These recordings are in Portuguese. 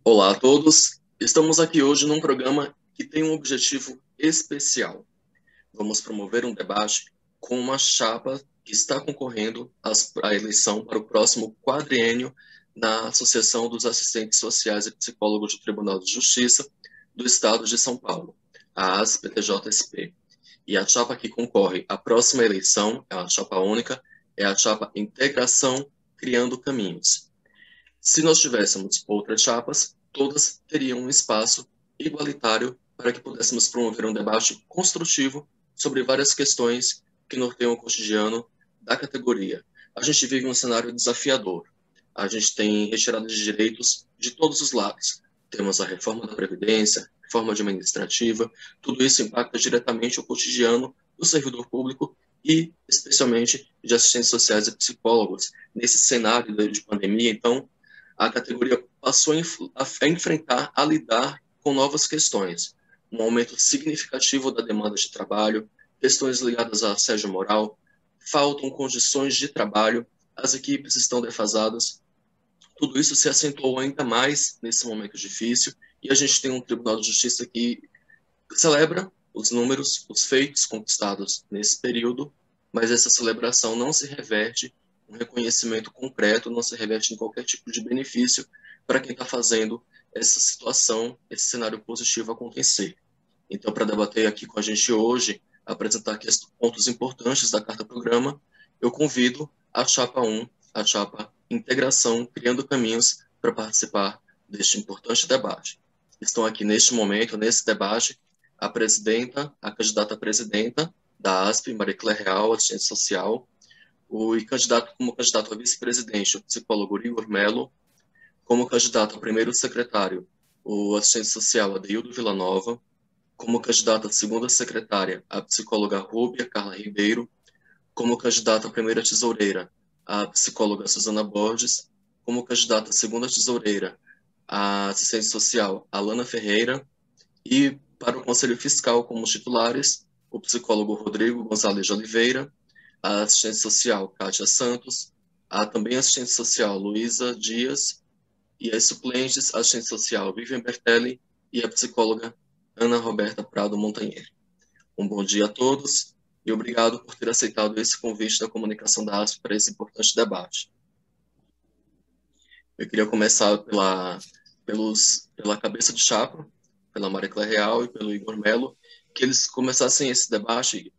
Olá a todos, estamos aqui hoje num programa que tem um objetivo especial. Vamos promover um debate com uma chapa que está concorrendo à eleição para o próximo quadriênio na Associação dos Assistentes Sociais e Psicólogos do Tribunal de Justiça do Estado de São Paulo, a ASP-TJSP. E a chapa que concorre à próxima eleição, é uma chapa única, é a chapa Integração Criando Caminhos. Se nós tivéssemos outras chapas, todas teriam um espaço igualitário para que pudéssemos promover um debate construtivo sobre várias questões que norteiam o cotidiano da categoria. A gente vive um cenário desafiador. A gente tem retirada de direitos de todos os lados. Temos a reforma da Previdência, reforma administrativa, tudo isso impacta diretamente o cotidiano do servidor público e, especialmente, de assistentes sociais e psicólogos. Nesse cenário de pandemia, então, a categoria passou a enfrentar, a lidar com novas questões, um aumento significativo da demanda de trabalho, questões ligadas à assédio moral, faltam condições de trabalho, as equipes estão defasadas, tudo isso se acentuou ainda mais nesse momento difícil, e a gente tem um Tribunal de Justiça que celebra os números, os feitos conquistados nesse período, mas essa celebração não se reverte um reconhecimento concreto, não se reverte em qualquer tipo de benefício para quem está fazendo essa situação, esse cenário positivo acontecer. Então, para debater aqui com a gente hoje, apresentar aqui os pontos importantes da Carta-Programa, eu convido a Chapa 1, a Chapa Integração, Criando Caminhos, para participar deste importante debate. Estão aqui neste momento, nesse debate, a presidenta, a candidata a presidenta da ASP, Maria Cléa Real, assistente social, como candidato a vice-presidente, o psicólogo Igor Melo, como candidato a primeiro secretário, o assistente social Adeildo Villanova, como candidata a segunda secretária, a psicóloga Rúbia Carla Ribeiro, como candidata a primeira tesoureira, a psicóloga Suzana Borges, como candidata a segunda tesoureira, a assistente social Alana Ferreira, e para o Conselho Fiscal como titulares, o psicólogo Rodrigo Gonzalez de Oliveira, a assistente social Kátia Santos, a também assistente social Luísa Dias, e as suplentes, a assistente social Vivian Bertelli e a psicóloga Ana Roberta Prado Montanher. Um bom dia a todos e obrigado por ter aceitado esse convite da comunicação da ASP para esse importante debate. Eu queria começar pela cabeça de chapa, pela Maria Cléa Real e pelo Igor Melo, que eles começassem esse debate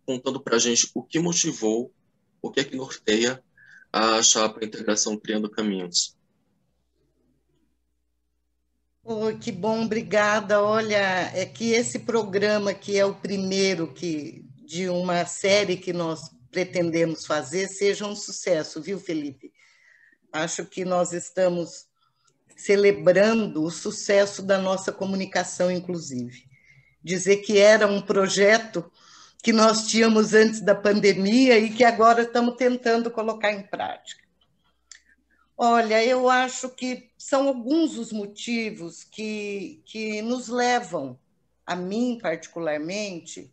contando para a gente o que motivou, o que é que norteia a chapa Integração Criando Caminhos. Oh, que bom, obrigada. Olha, é que esse programa, que é o primeiro de uma série que nós pretendemos fazer, seja um sucesso, viu, Felipe? Acho que nós estamos celebrando o sucesso da nossa comunicação, inclusive. Dizer que era um projeto que nós tínhamos antes da pandemia e que agora estamos tentando colocar em prática. Olha, eu acho que são alguns os motivos que nos levam, a mim particularmente,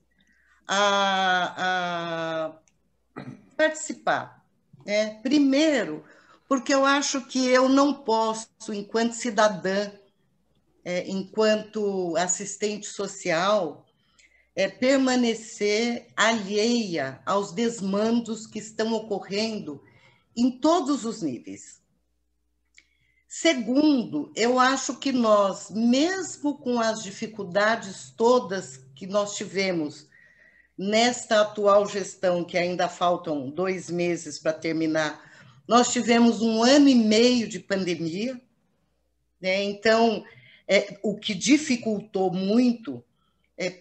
a participar. Né? Primeiro, porque eu acho que eu não posso, enquanto cidadã, enquanto assistente social, permanecer alheia aos desmandos que estão ocorrendo em todos os níveis. Segundo, eu acho que nós, mesmo com as dificuldades todas que nós tivemos nesta atual gestão, que ainda faltam 2 meses para terminar, nós tivemos 1 ano e meio de pandemia, né? Então, o que dificultou muito,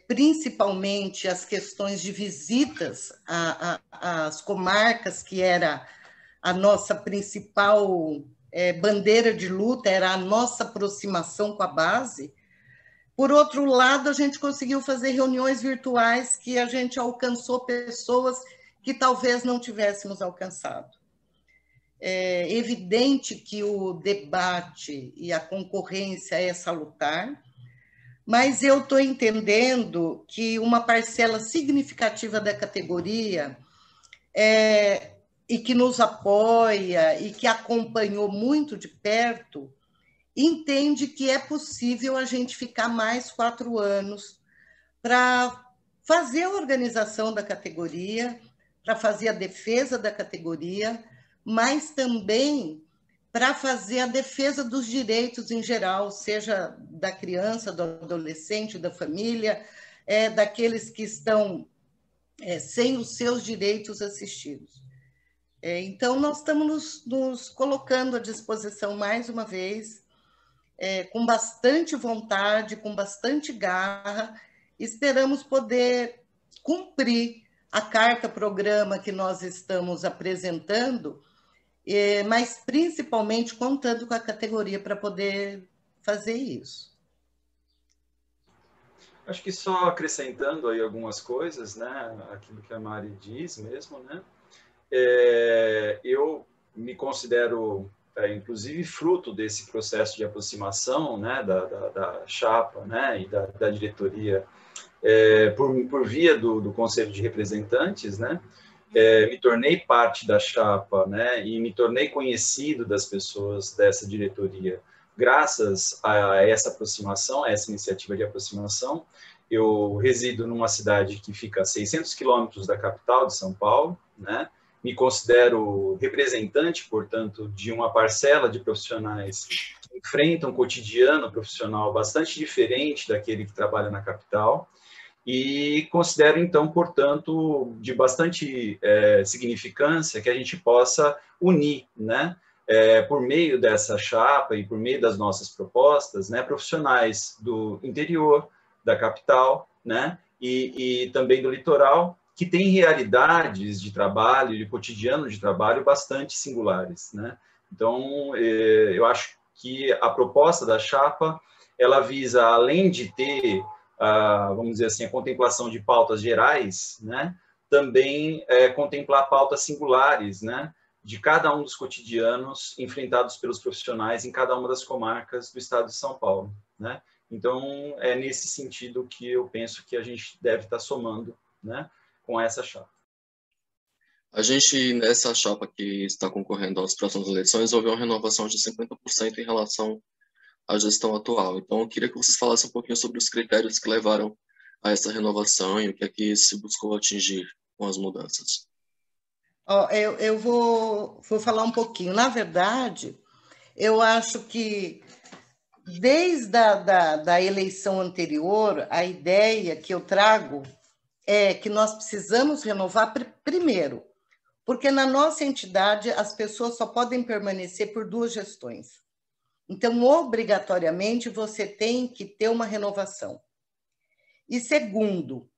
principalmente as questões de visitas às comarcas, que era a nossa principal bandeira de luta, era a nossa aproximação com a base. Por outro lado, a gente conseguiu fazer reuniões virtuais que a gente alcançou pessoas que talvez não tivéssemos alcançado. É evidente que o debate e a concorrência é salutar, mas eu estou entendendo que uma parcela significativa da categoria e que nos apoia e que acompanhou muito de perto, entende que é possível a gente ficar mais 4 anos para fazer a organização da categoria, para fazer a defesa da categoria, mas também para fazer a defesa dos direitos em geral, seja da criança, do adolescente, da família, daqueles que estão sem os seus direitos assistidos. Então, nós estamos nos colocando à disposição mais uma vez, com bastante vontade, com bastante garra. Esperamos poder cumprir a carta-programa que nós estamos apresentando, mas principalmente contando com a categoria para poder fazer isso. Acho que só acrescentando aí algumas coisas, né, aquilo que a Mari diz mesmo, né, eu me considero, inclusive, fruto desse processo de aproximação, né, da chapa, né, e da diretoria, por via do Conselho de Representantes, né, me tornei parte da chapa, né, e me tornei conhecido das pessoas dessa diretoria. Graças a essa aproximação, a essa iniciativa de aproximação, eu resido numa cidade que fica a 600 quilômetros da capital de São Paulo, né, me considero representante, portanto, de uma parcela de profissionais que enfrentam um cotidiano profissional bastante diferente daquele que trabalha na capital, e considero, então, portanto, de bastante significância que a gente possa unir, né, por meio dessa chapa e por meio das nossas propostas, né, profissionais do interior, da capital, né, e também do litoral, que têm realidades de trabalho, de cotidiano de trabalho bastante singulares, né? Então, eu acho que a proposta da chapa, ela visa, além de ter, vamos dizer assim, a contemplação de pautas gerais, né, também contemplar pautas singulares, né, de cada um dos cotidianos enfrentados pelos profissionais em cada uma das comarcas do estado de São Paulo, né? Então, é nesse sentido que eu penso que a gente deve estar somando, né, com essa chapa. A gente, nessa chapa que está concorrendo às próximas eleições, houve uma renovação de 50% em relação à gestão atual. Então, eu queria que vocês falassem um pouquinho sobre os critérios que levaram a essa renovação e o que é que se buscou atingir com as mudanças. Eu vou falar um pouquinho. Na verdade, eu acho que desde da eleição anterior, a ideia que eu trago é que nós precisamos renovar primeiro, porque na nossa entidade as pessoas só podem permanecer por 2 gestões. Então, obrigatoriamente, você tem que ter uma renovação. E segundo,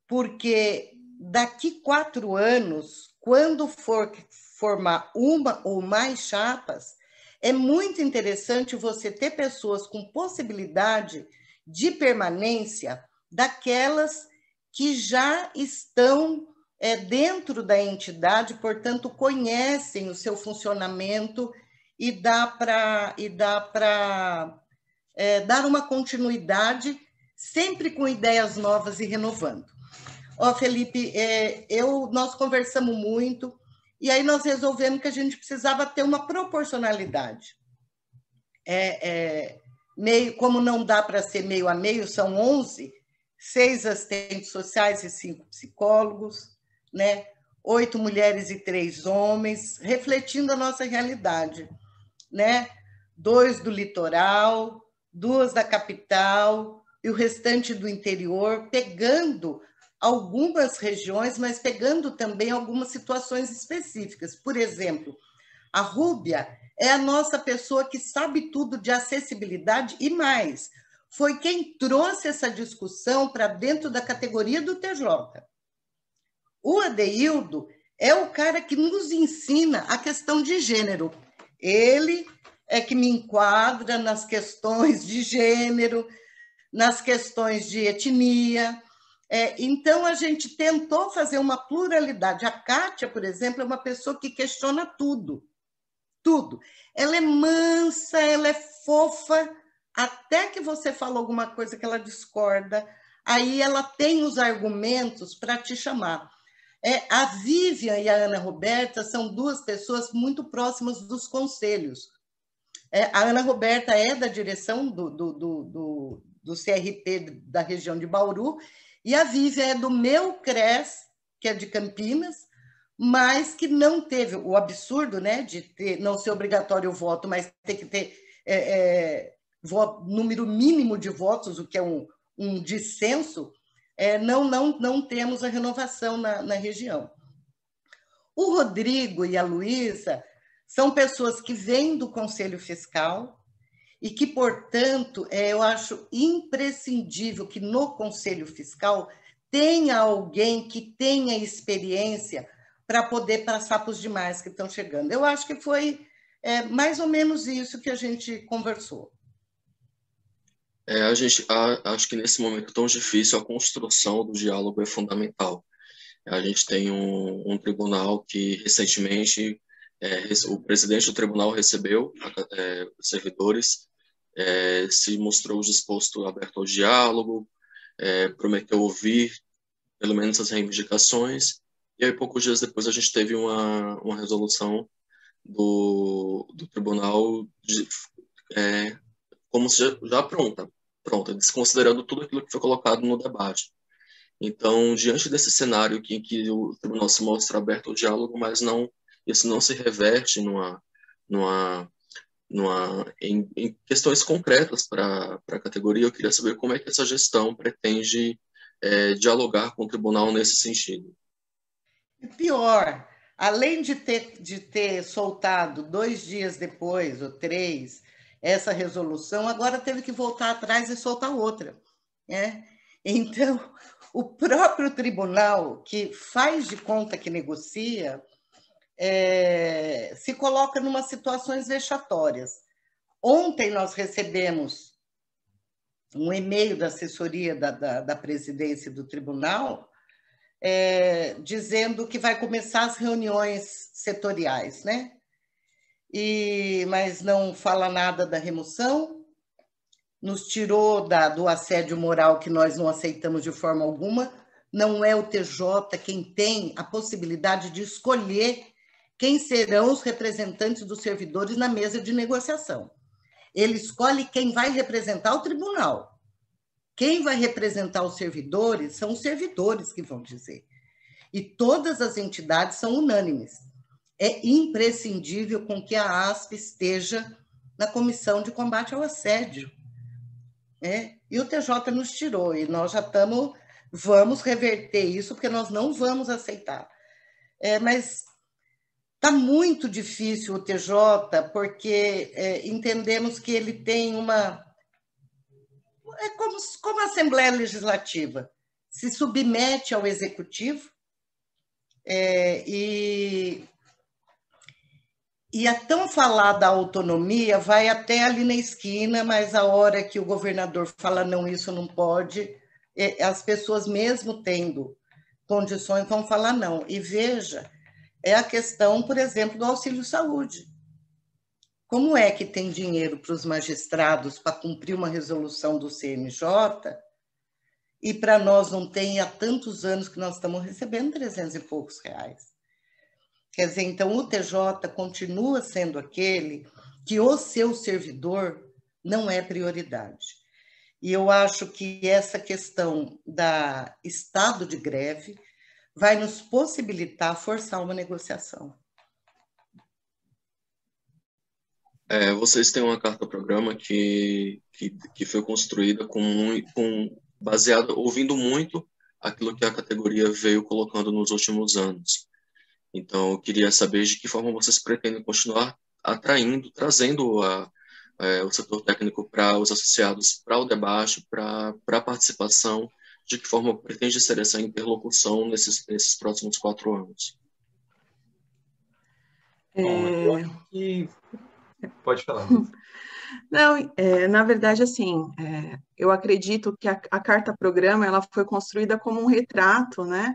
porque daqui 4 anos, quando for formar uma ou mais chapas, é muito interessante você ter pessoas com possibilidade de permanência daquelas que já estão dentro da entidade, portanto, conhecem o seu funcionamento e dá para dar uma continuidade, sempre com ideias novas e renovando. Felipe, nós conversamos muito, e aí nós resolvemos que a gente precisava ter uma proporcionalidade. Meio, como não dá para ser meio a meio, são 11, 6 assistentes sociais e 5 psicólogos, né? 8 mulheres e 3 homens, refletindo a nossa realidade, né? 2 do litoral, 2 da capital e o restante do interior, pegando algumas regiões, mas pegando também algumas situações específicas. Por exemplo, a Rúbia é a nossa pessoa que sabe tudo de acessibilidade e mais, foi quem trouxe essa discussão para dentro da categoria do TJ. O Adeildo é o cara que nos ensina a questão de gênero. Ele é que me enquadra nas questões de gênero, nas questões de etnia. Então, a gente tentou fazer uma pluralidade. A Kátia, por exemplo, é uma pessoa que questiona tudo. Tudo. Ela é mansa, ela é fofa, até que você fala alguma coisa que ela discorda, aí ela tem os argumentos para te chamar. A Vivian e a Ana Roberta são 2 pessoas muito próximas dos conselhos. A Ana Roberta é da direção do CRP da região de Bauru, e a Vívia é do meu CRES, que é de Campinas, mas que não teve o absurdo, né, de não ser obrigatório o voto, mas ter que ter número mínimo de votos, o que é um dissenso, não temos a renovação na região. O Rodrigo e a Luísa são pessoas que vêm do Conselho Fiscal e que, portanto, eu acho imprescindível que no Conselho Fiscal tenha alguém que tenha experiência para poder passar para os demais que estão chegando. Eu acho que foi mais ou menos isso que a gente conversou. Acho que nesse momento tão difícil, a construção do diálogo é fundamental. A gente tem um tribunal que, recentemente, o presidente do tribunal recebeu os servidores, se mostrou disposto, aberto ao diálogo, prometeu ouvir, pelo menos, as reivindicações, e aí, poucos dias depois, a gente teve uma resolução do tribunal como se já pronta, desconsiderando tudo aquilo que foi colocado no debate. Então, diante desse cenário em que o tribunal se mostra aberto ao diálogo, mas isso não se reverte em questões concretas para a categoria, eu queria saber como é que essa gestão pretende dialogar com o tribunal nesse sentido. E pior, além de ter soltado 2 dias depois, ou 3, essa resolução, agora teve que voltar atrás e soltar outra, né? Então, o próprio tribunal, que faz de conta que negocia, se coloca numa situações vexatórias. Ontem nós recebemos um e-mail da assessoria da presidência do tribunal, dizendo que vai começar as reuniões setoriais, né? Mas não fala nada da remoção, nos tirou do assédio moral que nós não aceitamos de forma alguma. Não é o TJ quem tem a possibilidade de escolher quem serão os representantes dos servidores na mesa de negociação. Ele escolhe quem vai representar o tribunal. Quem vai representar os servidores são os servidores que vão dizer. E todas as entidades são unânimes. É imprescindível com que a ASP esteja na Comissão de Combate ao Assédio. E o TJ nos tirou, e nós já vamos reverter isso, porque nós não vamos aceitar. Mas está muito difícil o TJ, porque entendemos que ele tem uma... como a Assembleia Legislativa, se submete ao Executivo, e a tão falada autonomia vai até ali na esquina, mas a hora que o governador fala não, isso não pode, as pessoas mesmo tendo condições vão falar não. E veja, a questão, por exemplo, do auxílio-saúde. Como é que tem dinheiro para os magistrados para cumprir uma resolução do CNJ e para nós não tem há tantos anos que nós estamos recebendo 300 e poucos reais? Quer dizer, então o TJ continua sendo aquele que o seu servidor não é prioridade. E eu acho que essa questão da estado de greve vai nos possibilitar forçar uma negociação. Vocês têm uma carta-programa que foi construída ouvindo muito aquilo que a categoria veio colocando nos últimos anos. Então, eu queria saber de que forma vocês pretendem continuar trazendo o setor técnico para os associados, para o debate, para a participação, de que forma pretende ser essa interlocução nesses próximos 4 anos. Bom, eu acho que... Pode falar. Não, na verdade, assim, eu acredito que a carta-programa ela foi construída como um retrato, né,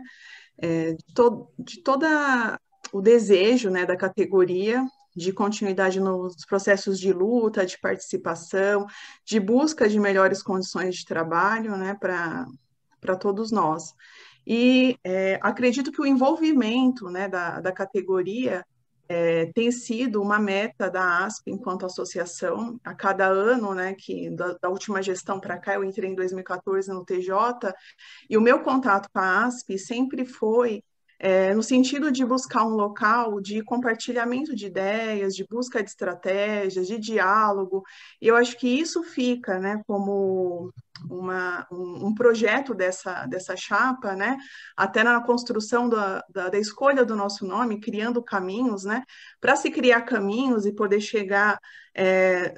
de toda o desejo, né, da categoria de continuidade nos processos de luta, de participação, de busca de melhores condições de trabalho, né, para todos nós. E acredito que o envolvimento, né, da categoria tem sido uma meta da ASP enquanto associação. A cada ano, né, que da última gestão para cá, eu entrei em 2014 no TJ, e o meu contato com a ASP sempre foi no sentido de buscar um local de compartilhamento de ideias, de busca de estratégias, de diálogo, e eu acho que isso fica, né, como um projeto dessa chapa, né, até na construção da escolha do nosso nome, criando caminhos, né, para se criar caminhos e poder chegar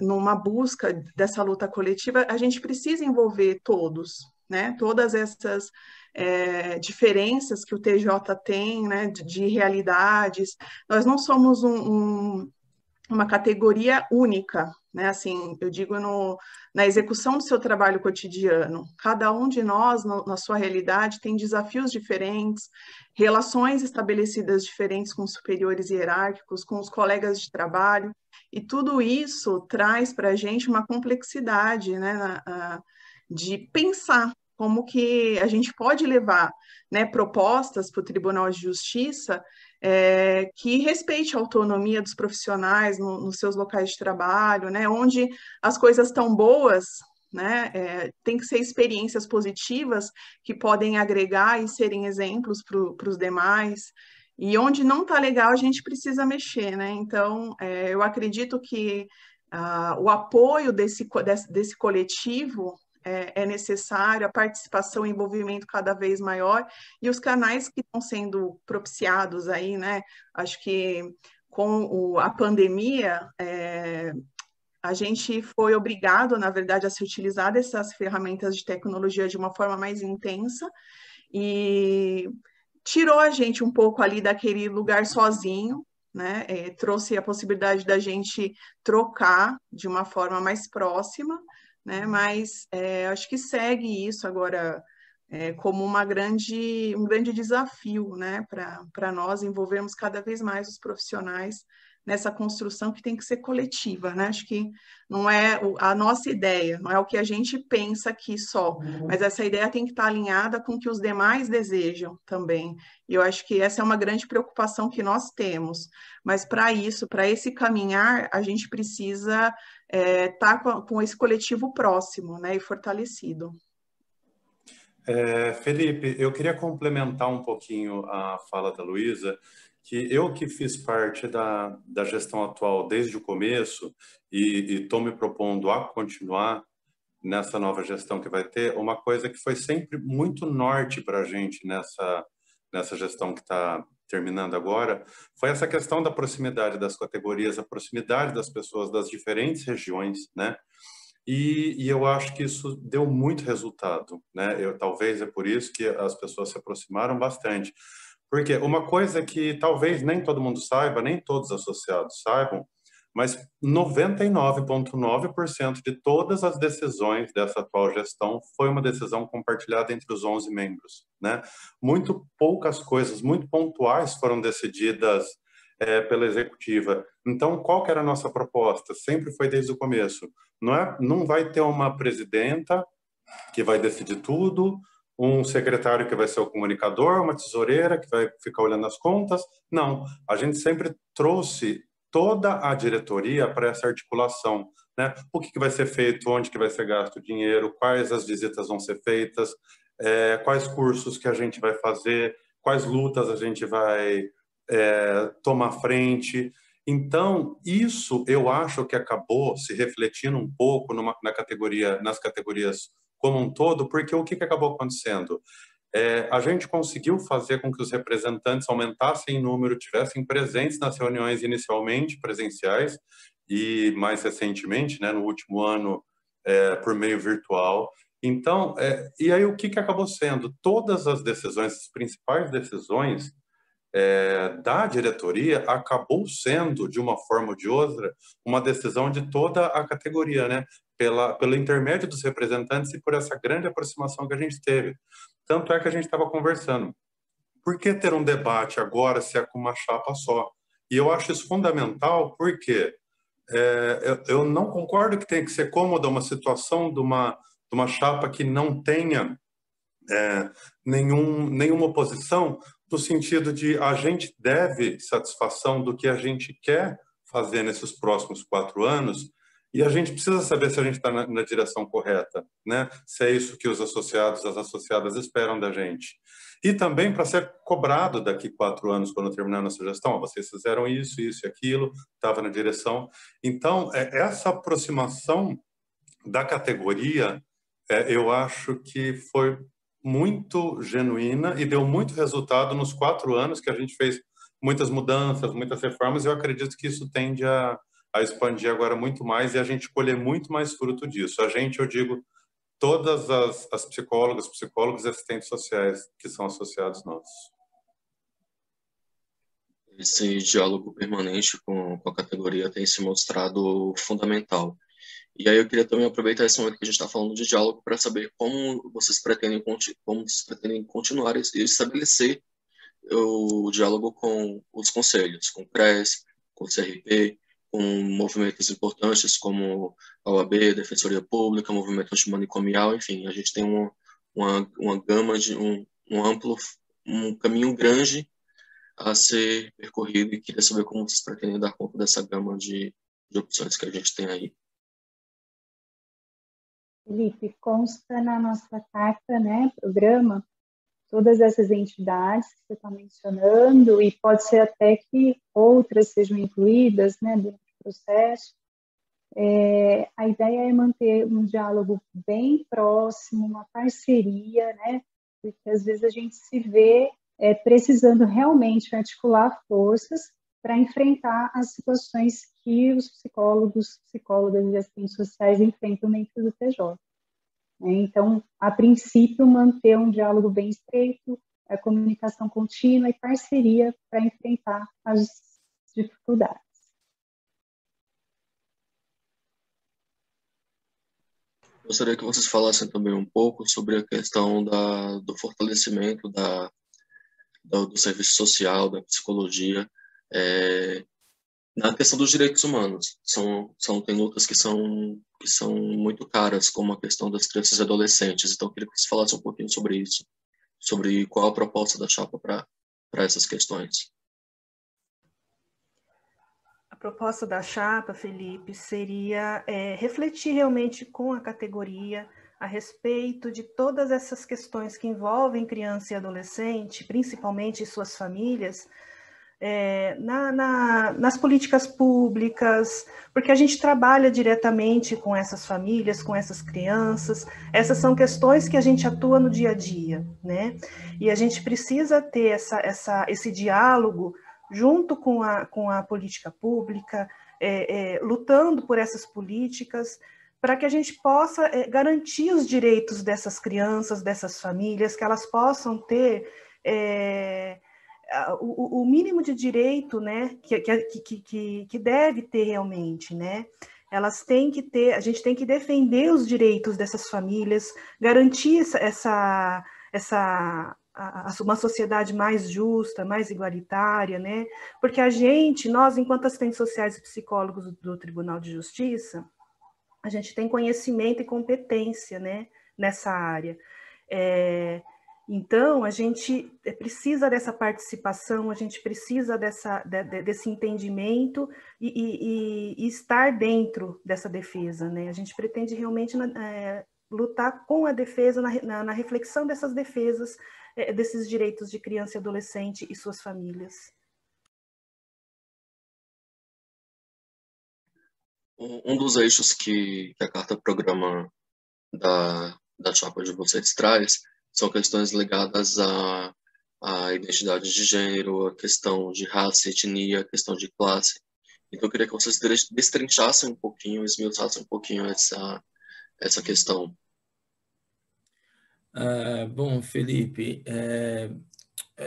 numa busca dessa luta coletiva, a gente precisa envolver todos, né, todas essas diferenças que o TJ tem, né, de realidades. Nós não somos uma categoria única, né? Assim, eu digo na execução do seu trabalho cotidiano. Cada um de nós, na sua realidade, tem desafios diferentes, relações estabelecidas diferentes com superiores hierárquicos, com os colegas de trabalho, e tudo isso traz para a gente uma complexidade, né, de pensar como que a gente pode levar, né, propostas para o Tribunal de Justiça que respeite a autonomia dos profissionais nos seus locais de trabalho, né, onde as coisas estão boas, né, tem que ser experiências positivas que podem agregar e serem exemplos para os demais, e onde não está legal a gente precisa mexer, né, então eu acredito que o apoio desse coletivo é necessário, a participação e envolvimento cada vez maior, e os canais que estão sendo propiciados aí, né? Acho que com a pandemia, a gente foi obrigado, na verdade, a se utilizar dessas ferramentas de tecnologia de uma forma mais intensa, e tirou a gente um pouco ali daquele lugar sozinho, né? Trouxe a possibilidade da gente trocar de uma forma mais próxima, né? Mas acho que segue isso agora como um grande desafio, né? Para nós envolvermos cada vez mais os profissionais nessa construção que tem que ser coletiva, né? Acho que não é a nossa ideia, não é o que a gente pensa aqui só, mas essa ideia tem que estar alinhada com o que os demais desejam também. E eu acho que essa é uma grande preocupação que nós temos. Mas para isso, para esse caminhar, a gente precisa estar com esse coletivo próximo, né, e fortalecido. Felipe, eu queria complementar um pouquinho a fala da Luísa, que eu que fiz parte da gestão atual desde o começo e estou me propondo a continuar nessa nova gestão que vai ter, uma coisa que foi sempre muito norte para a gente nessa gestão que está terminando agora, foi essa questão da proximidade das categorias, a proximidade das pessoas das diferentes regiões, né? E eu acho que isso deu muito resultado, né? Talvez é por isso que as pessoas se aproximaram bastante. Porque uma coisa que talvez nem todo mundo saiba, nem todos os associados saibam, mas 99,9% de todas as decisões dessa atual gestão foi uma decisão compartilhada entre os 11 membros, né? Muito poucas coisas, muito pontuais foram decididas pela executiva. Então, qual que era a nossa proposta? Sempre foi desde o começo. Não vai ter uma presidenta que vai decidir tudo, um secretário que vai ser o comunicador, uma tesoureira que vai ficar olhando as contas. Não, a gente sempre trouxe toda a diretoria para essa articulação, né? O que vai ser feito, onde que vai ser gasto o dinheiro, quais as visitas vão ser feitas, quais cursos que a gente vai fazer, quais lutas a gente vai tomar frente. Então, isso eu acho que acabou se refletindo um pouco nas categorias como um todo, porque o que acabou acontecendo? A gente conseguiu fazer com que os representantes aumentassem em número, tivessem presentes nas reuniões inicialmente presenciais e mais recentemente, né, no último ano, por meio virtual. Então, e aí o que acabou sendo? Todas as decisões, as principais decisões da diretoria acabou sendo, de uma forma ou de outra, uma decisão de toda a categoria, né? Pelo intermédio dos representantes e por essa grande aproximação que a gente teve. Tanto é que a gente estava conversando. Por que ter um debate agora se é com uma chapa só? E eu acho isso fundamental porque eu não concordo que tenha que ser cômoda uma situação de uma chapa que não tenha nenhuma oposição, no sentido de a gente deve satisfação do que a gente quer fazer nesses próximos 4 anos, e a gente precisa saber se a gente está na direção correta, né? Se é isso que os associados, as associadas esperam da gente. E também para ser cobrado daqui 4 anos, quando terminar a nossa gestão, ó, vocês fizeram isso, isso e aquilo, estava na direção. Então, essa aproximação da categoria, eu acho que foi muito genuína e deu muito resultado nos 4 anos que a gente fez muitas mudanças, muitas reformas. Eu acredito que isso tende a expandir agora muito mais e a gente colher muito mais fruto disso. A gente, eu digo, todas as psicólogas, psicólogos e assistentes sociais que são associados nossos. Esse diálogo permanente com a categoria tem se mostrado fundamental. E aí eu queria também aproveitar esse momento que a gente está falando de diálogo para saber como vocês pretendem continuar e estabelecer o diálogo com os conselhos, com o CRES, com o CRP, com movimentos importantes como a OAB, Defensoria Pública, movimento antimanicomial, enfim, a gente tem uma gama de um caminho grande a ser percorrido e queria saber como vocês pretendem dar conta dessa gama de opções que a gente tem aí. Felipe, consta na nossa carta, né, programa, todas essas entidades que você está mencionando, e pode ser até que outras sejam incluídas, né, dentro do processo. A ideia é manter um diálogo bem próximo, uma parceria, né, porque às vezes a gente se vê precisando realmente articular forças para enfrentar as situações que os psicólogos, psicólogas e assistentes sociais enfrentam dentro do TJ. Então, a princípio, manter um diálogo bem estreito, a comunicação contínua e parceria para enfrentar as dificuldades. Gostaria que vocês falassem também um pouco sobre a questão do fortalecimento do serviço social, da psicologia, na questão dos direitos humanos. Tem lutas que são muito caras, como a questão das crianças e adolescentes. Então, eu queria que vocês falassem um pouquinho sobre isso, sobre qual a proposta da chapa para essas questões. A proposta da chapa, Felipe, seria refletir realmente com a categoria a respeito de todas essas questões que envolvem criança e adolescente, principalmente suas famílias, nas políticas públicas, porque a gente trabalha diretamente com essas famílias, com essas crianças. Essas são questões que a gente atua no dia a dia, né? E a gente precisa ter esse diálogo junto com a política pública, lutando por essas políticas, para que a gente possa garantir os direitos dessas crianças, dessas famílias, que elas possam ter o mínimo de direito, né, que deve ter realmente, né? Elas têm que ter, a gente tem que defender os direitos dessas famílias, garantir uma sociedade mais justa, mais igualitária, né? Porque nós, enquanto assistentes sociais e psicólogos do Tribunal de Justiça, a gente tem conhecimento e competência, né, nessa área. Então, a gente precisa dessa participação, a gente precisa desse entendimento e estar dentro dessa defesa, né? A gente pretende realmente lutar com a defesa, na reflexão dessas defesas, desses direitos de criança e adolescente e suas famílias. Um dos eixos que a carta-programa da chapa de vocês traz são questões ligadas à identidade de gênero, a questão de raça, etnia, a questão de classe. Então, eu queria que vocês destrinchassem um pouquinho, esmiuçassem um pouquinho essa questão. Bom, Felipe,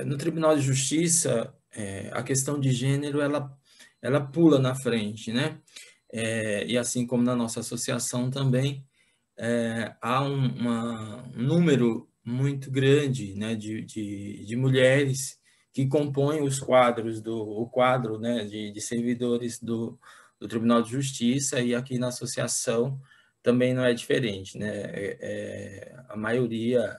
no Tribunal de Justiça, a questão de gênero, ela pula na frente, né? E assim como na nossa associação também, há um número muito grande, né, de mulheres que compõem os quadros o quadro, né, de servidores do Tribunal de Justiça, e aqui na associação também não é diferente, né? A maioria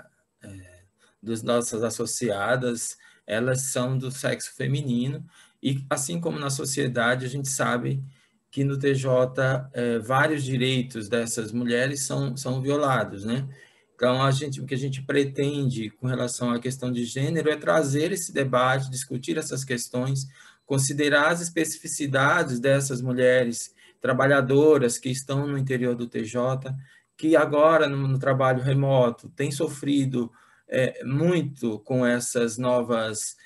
das nossas associadas elas são do sexo feminino, e assim como na sociedade, a gente sabe que no TJ vários direitos dessas mulheres são violados, né? Então, o que a gente pretende com relação à questão de gênero é trazer esse debate, discutir essas questões, considerar as especificidades dessas mulheres trabalhadoras que estão no interior do TJ, que agora, no trabalho remoto, têm sofrido muito com essas novas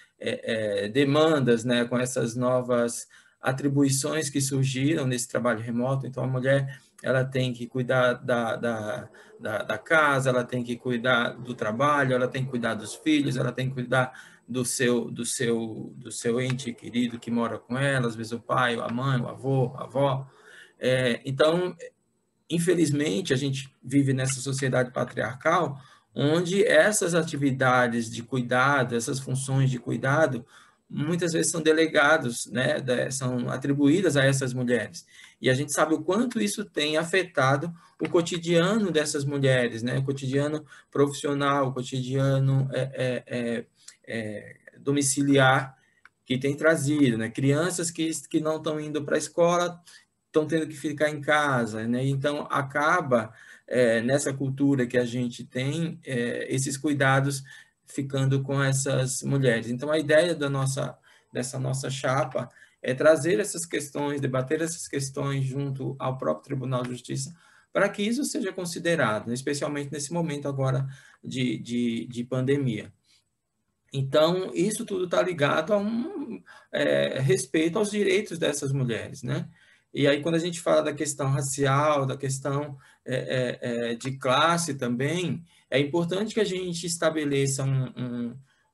demandas, né, com essas novas atribuições que surgiram nesse trabalho remoto. Então, a mulher ela tem que cuidar da casa, ela tem que cuidar do trabalho, ela tem que cuidar dos filhos, ela tem que cuidar do seu ente querido que mora com ela, às vezes o pai, a mãe, o avô, a avó. Então, infelizmente, a gente vive nessa sociedade patriarcal, onde essas atividades de cuidado, essas funções de cuidado, muitas vezes são delegados, né, são atribuídas a essas mulheres. E a gente sabe o quanto isso tem afetado o cotidiano dessas mulheres, né, o cotidiano profissional, o cotidiano domiciliar que tem trazido, né, crianças que não estão indo para a escola, estão tendo que ficar em casa, né? Então, acaba, nessa cultura que a gente tem, esses cuidados ficando com essas mulheres. Então, a ideia dessa nossa chapa é trazer essas questões, debater essas questões junto ao próprio Tribunal de Justiça, para que isso seja considerado, especialmente nesse momento agora de pandemia. Então, isso tudo está ligado a respeito aos direitos dessas mulheres, né? E aí, quando a gente fala da questão racial, da questão de classe também, é importante que a gente estabeleça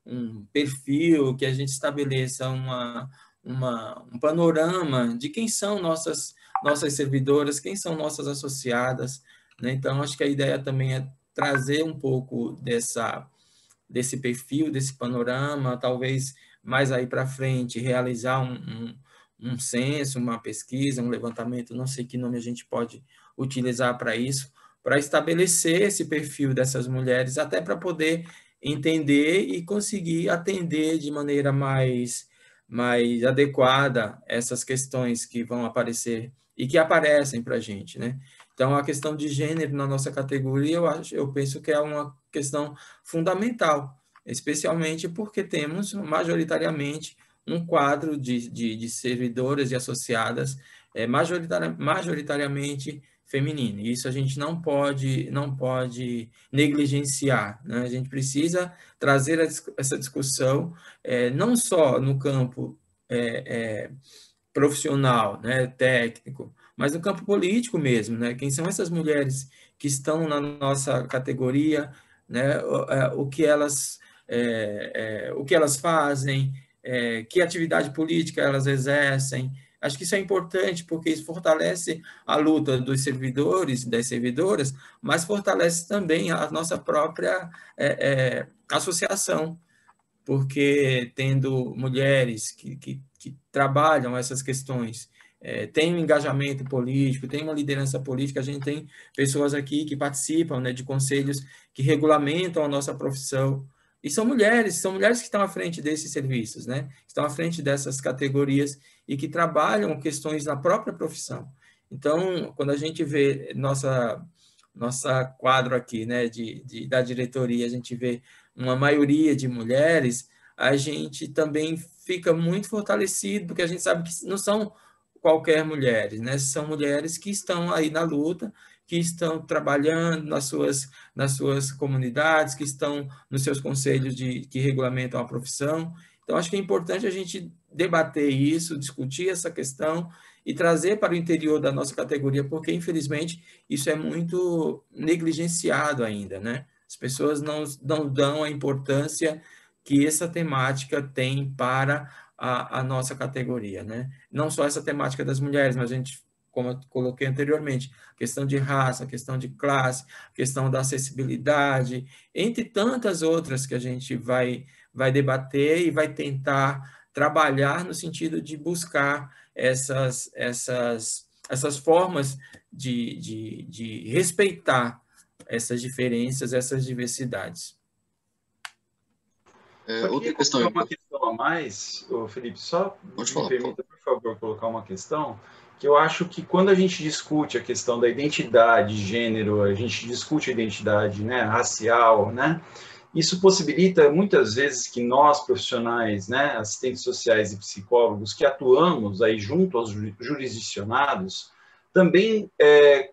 um perfil, que a gente estabeleça um panorama de quem são nossas servidoras, quem são nossas associadas, né? Então, acho que a ideia também é trazer um pouco desse perfil, desse panorama, talvez mais aí para frente, realizar um censo, uma pesquisa, um levantamento, não sei que nome a gente pode utilizar para isso, para estabelecer esse perfil dessas mulheres, até para poder entender e conseguir atender de maneira mais adequada essas questões que vão aparecer e que aparecem para a gente, né? Então, a questão de gênero na nossa categoria, eu penso que é uma questão fundamental, especialmente porque temos majoritariamente um quadro de servidoras e associadas majoritariamente feminino. E isso a gente não pode negligenciar, né? A gente precisa trazer essa discussão não só no campo profissional, né, técnico, mas no campo político mesmo, né? Quem são essas mulheres que estão na nossa categoria, né? O que elas fazem, que atividade política elas exercem. Acho que isso é importante, porque isso fortalece a luta dos servidores, das servidoras, mas fortalece também a nossa própria associação, porque tendo mulheres que trabalham essas questões, tem um engajamento político, tem uma liderança política, a gente tem pessoas aqui que participam, né, de conselhos que regulamentam a nossa profissão, e são mulheres que estão à frente desses serviços, né, estão à frente dessas categorias e que trabalham questões na própria profissão. Então, quando a gente vê nossa quadro aqui, né, da diretoria, a gente vê uma maioria de mulheres, a gente também fica muito fortalecido, porque a gente sabe que não são qualquer mulheres, né? São mulheres que estão aí na luta, que estão trabalhando nas suas comunidades, que estão nos seus conselhos que regulamentam a profissão. Então, acho que é importante a gente debater isso, discutir essa questão e trazer para o interior da nossa categoria, porque, infelizmente, isso é muito negligenciado ainda, né? As pessoas não dão a importância que essa temática tem para a nossa categoria, né? Não só essa temática das mulheres, mas a gente, como eu coloquei anteriormente, questão de raça, questão de classe, questão da acessibilidade, entre tantas outras que a gente vai debater e vai tentar trabalhar no sentido de buscar essas formas de respeitar essas diferenças, essas diversidades. Outra questão uma questão a mais, Felipe, só me permita, por favor, colocar uma questão, que eu acho que quando a gente discute a questão da identidade, gênero, a gente discute a identidade, né, racial, né, isso possibilita muitas vezes que nós, profissionais, né, assistentes sociais e psicólogos, que atuamos aí junto aos jurisdicionados, também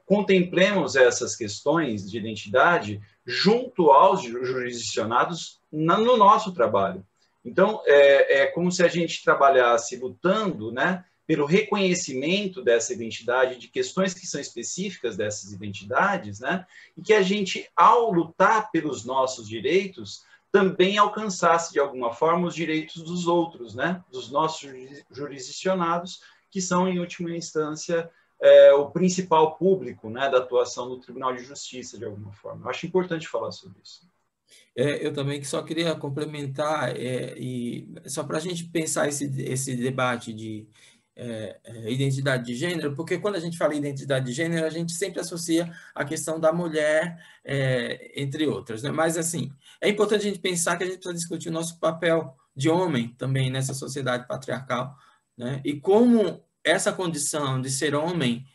contemplemos essas questões de identidade junto aos jurisdicionados no nosso trabalho. Então, é como se a gente trabalhasse lutando, né, pelo reconhecimento dessa identidade, de questões que são específicas dessas identidades, né, e que a gente, ao lutar pelos nossos direitos, também alcançasse, de alguma forma, os direitos dos outros, né, dos nossos jurisdicionados, que são, em última instância, o principal público, né, da atuação do Tribunal de Justiça, de alguma forma. Eu acho importante falar sobre isso. Eu também só queria complementar, e só para a gente pensar esse debate de identidade de gênero, porque quando a gente fala em identidade de gênero, a gente sempre associa a questão da mulher, entre outras, né? Mas, assim, é importante a gente pensar que a gente precisa discutir o nosso papel de homem também nessa sociedade patriarcal, né? E como essa condição de ser homem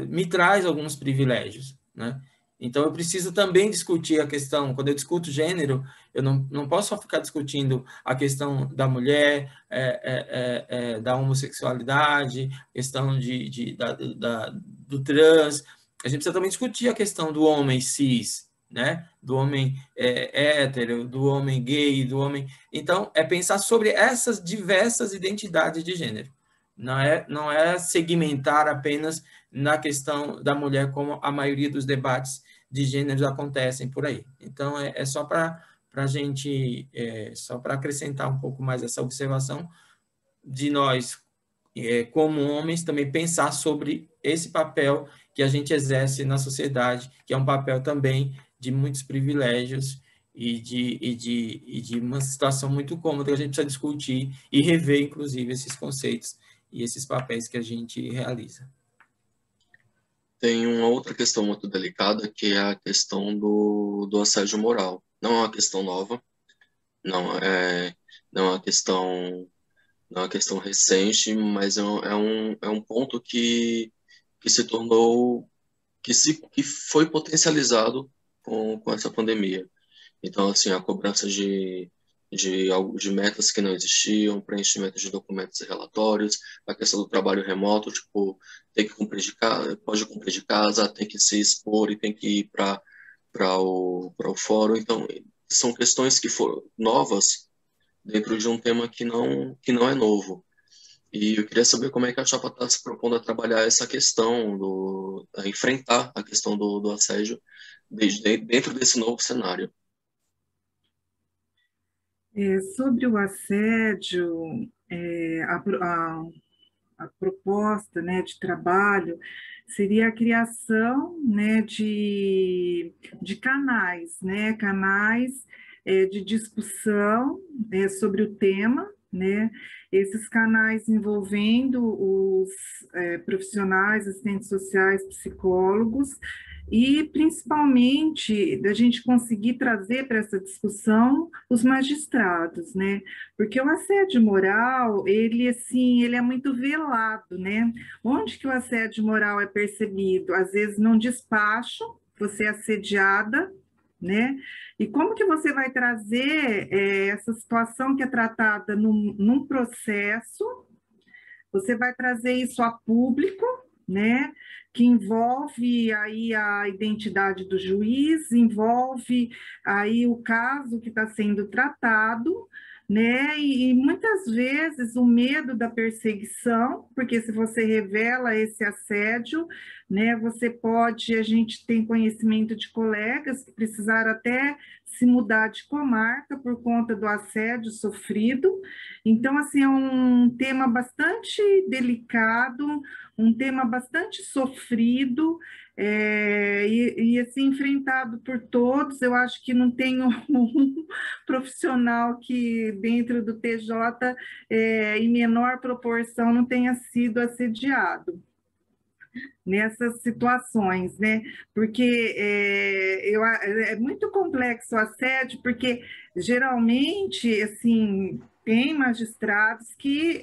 me traz alguns privilégios, né? Então, eu preciso também discutir a questão, quando eu discuto gênero, eu não posso só ficar discutindo a questão da mulher, da homossexualidade, questão do trans. A gente precisa também discutir a questão do homem cis, né? Do homem hétero, do homem gay, do homem... Então, é pensar sobre essas diversas identidades de gênero. Não é segmentar apenas na questão da mulher, como a maioria dos debates de gêneros acontecem por aí. Então, é só para a gente, só para acrescentar um pouco mais essa observação de nós, como homens, também pensar sobre esse papel que a gente exerce na sociedade, que é um papel também de muitos privilégios e de uma situação muito cômoda que a gente precisa discutir e rever, inclusive, esses conceitos e esses papéis que a gente realiza. Tem uma outra questão muito delicada, que é a questão do assédio moral. Não é uma questão nova, não é uma questão recente, mas é um ponto que se tornou, que foi potencializado com essa pandemia. Então, assim, a cobrança de metas que não existiam, preenchimento de documentos e relatórios, a questão do trabalho remoto, tipo, tem que cumprir de casa, pode cumprir de casa, tem que se expor e tem que ir para o fórum. Então, são questões que foram novas dentro de um tema que não é novo. E eu queria saber como é que a Chapa está se propondo a trabalhar essa questão, a enfrentar a questão do assédio dentro desse novo cenário. Sobre o assédio, a proposta, né, de trabalho seria a criação, né, de canais, né, de discussão sobre o tema, né, esses canais envolvendo os profissionais, assistentes sociais, psicólogos, e principalmente da gente conseguir trazer para essa discussão os magistrados, né? Porque o assédio moral, ele é muito velado, né? Onde que o assédio moral é percebido? Às vezes num despacho, você é assediada, né? E como que você vai trazer essa situação que é tratada num processo? Você vai trazer isso a público, né? Que envolve aí a identidade do juiz, envolve aí o caso que está sendo tratado, né? E muitas vezes o medo da perseguição, porque se você revela esse assédio, né? A gente tem conhecimento de colegas que precisaram até se mudar de comarca por conta do assédio sofrido. Então, assim, é um tema bastante delicado, um tema bastante sofrido, assim, enfrentado por todos. Eu acho que não tem um profissional que, dentro do TJ, em menor proporção, não tenha sido assediado. nessas situações, né? Porque é muito complexo o assédio, porque geralmente, assim, tem magistrados que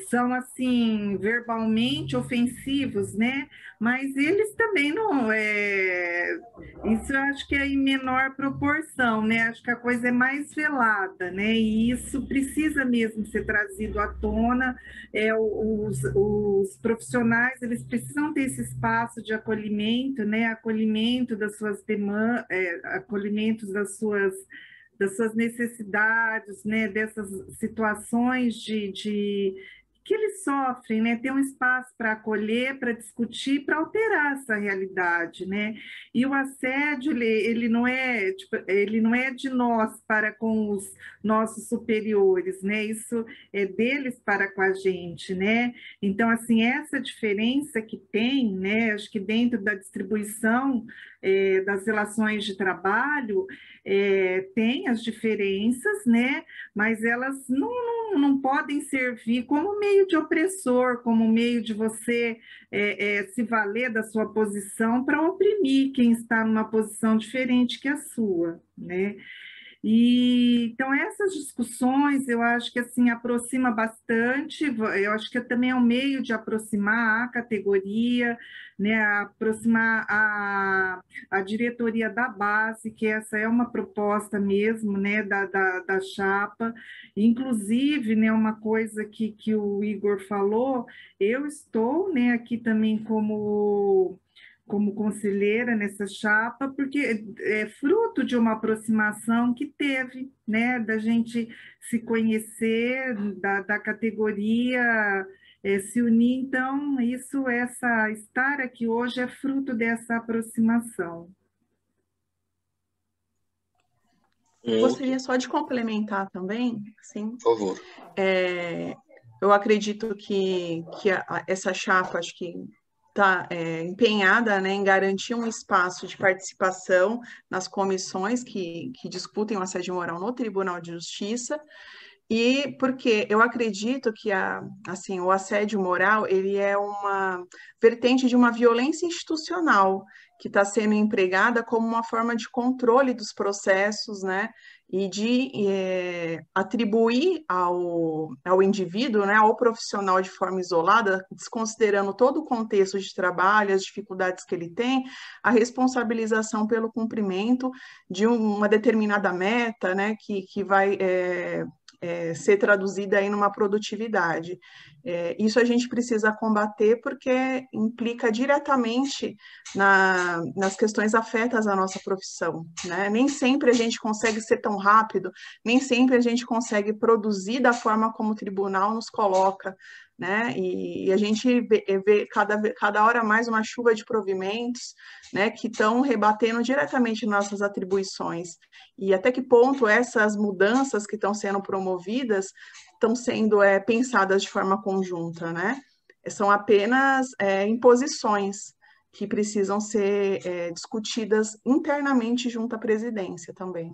são assim verbalmente ofensivos, né? Mas eles também não isso eu acho que é em menor proporção, né? Acho que a coisa é mais velada, né? E isso precisa mesmo ser trazido à tona. Os profissionais eles precisam ter esse espaço de acolhimento, né? Acolhimento das suas demandas, acolhimento das suas necessidades, né, dessas situações que eles sofrem, né, ter um espaço para acolher, para discutir, para alterar essa realidade, né? E o assédio ele não é ele não é de nós para com os nossos superiores, né? Isso é deles para com a gente, né? Então assim essa diferença que tem, né? Acho que dentro da distribuição das relações de trabalho tem as diferenças, né? Mas elas não podem servir como meio de opressor, como meio de você se valer da sua posição para oprimir quem está numa posição diferente que a sua, né? E então essas discussões eu acho que assim aproxima bastante, eu acho que também é um meio de aproximar a categoria, né, aproximar a diretoria da base, que essa é uma proposta mesmo, né, da chapa. Inclusive, né, uma coisa que o Igor falou, eu estou, né, aqui também como conselheira nessa chapa, porque é fruto de uma aproximação que teve, né, da gente se conhecer, da categoria se unir. Então, estar aqui hoje é fruto dessa aproximação. Gostaria só de complementar também, sim. Por favor. Eu acredito que essa chapa, acho que está empenhada, né, em garantir um espaço de participação nas comissões que discutem o assédio moral no Tribunal de Justiça, e porque eu acredito que assim, o assédio moral ele é uma vertente de uma violência institucional que está sendo empregada como uma forma de controle dos processos, né, e de atribuir ao indivíduo, né, ao profissional de forma isolada, desconsiderando todo o contexto de trabalho, as dificuldades que ele tem, a responsabilização pelo cumprimento de uma determinada meta, né, que vai ser traduzida aí numa produtividade. Isso a gente precisa combater porque implica diretamente nas questões afetas à nossa profissão, né? Nem sempre a gente consegue ser tão rápido, nem sempre a gente consegue produzir da forma como o tribunal nos coloca, né? E a gente vê cada hora mais uma chuva de provimentos, né, que estão rebatendo diretamente nossas atribuições. E até que ponto essas mudanças que estão sendo promovidas estão sendo pensadas de forma conjunta, né? São apenas imposições que precisam ser discutidas internamente junto à presidência também.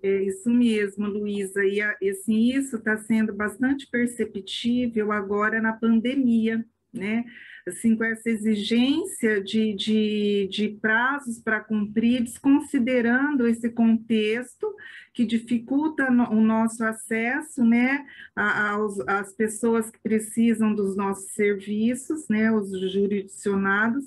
É isso mesmo, Luísa, e assim, isso está sendo bastante perceptível agora na pandemia, né? Assim, com essa exigência de prazos para cumprir, desconsiderando esse contexto que dificulta o nosso acesso, né, às pessoas que precisam dos nossos serviços, né, os jurisdicionados,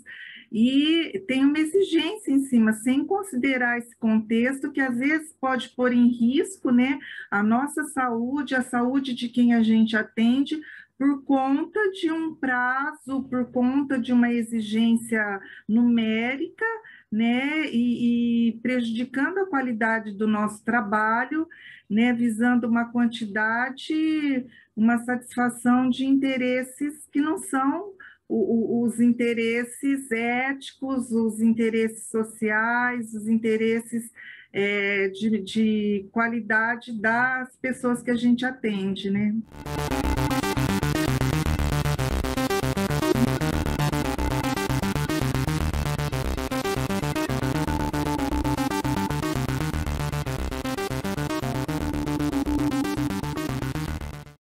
e tem uma exigência em cima, sem considerar esse contexto que às vezes pode pôr em risco, né, a nossa saúde, a saúde de quem a gente atende, por conta de um prazo, por conta de uma exigência numérica, né, e prejudicando a qualidade do nosso trabalho, né, visando uma quantidade, uma satisfação de interesses que não são os interesses éticos, os interesses sociais, os interesses de qualidade das pessoas que a gente atende, né?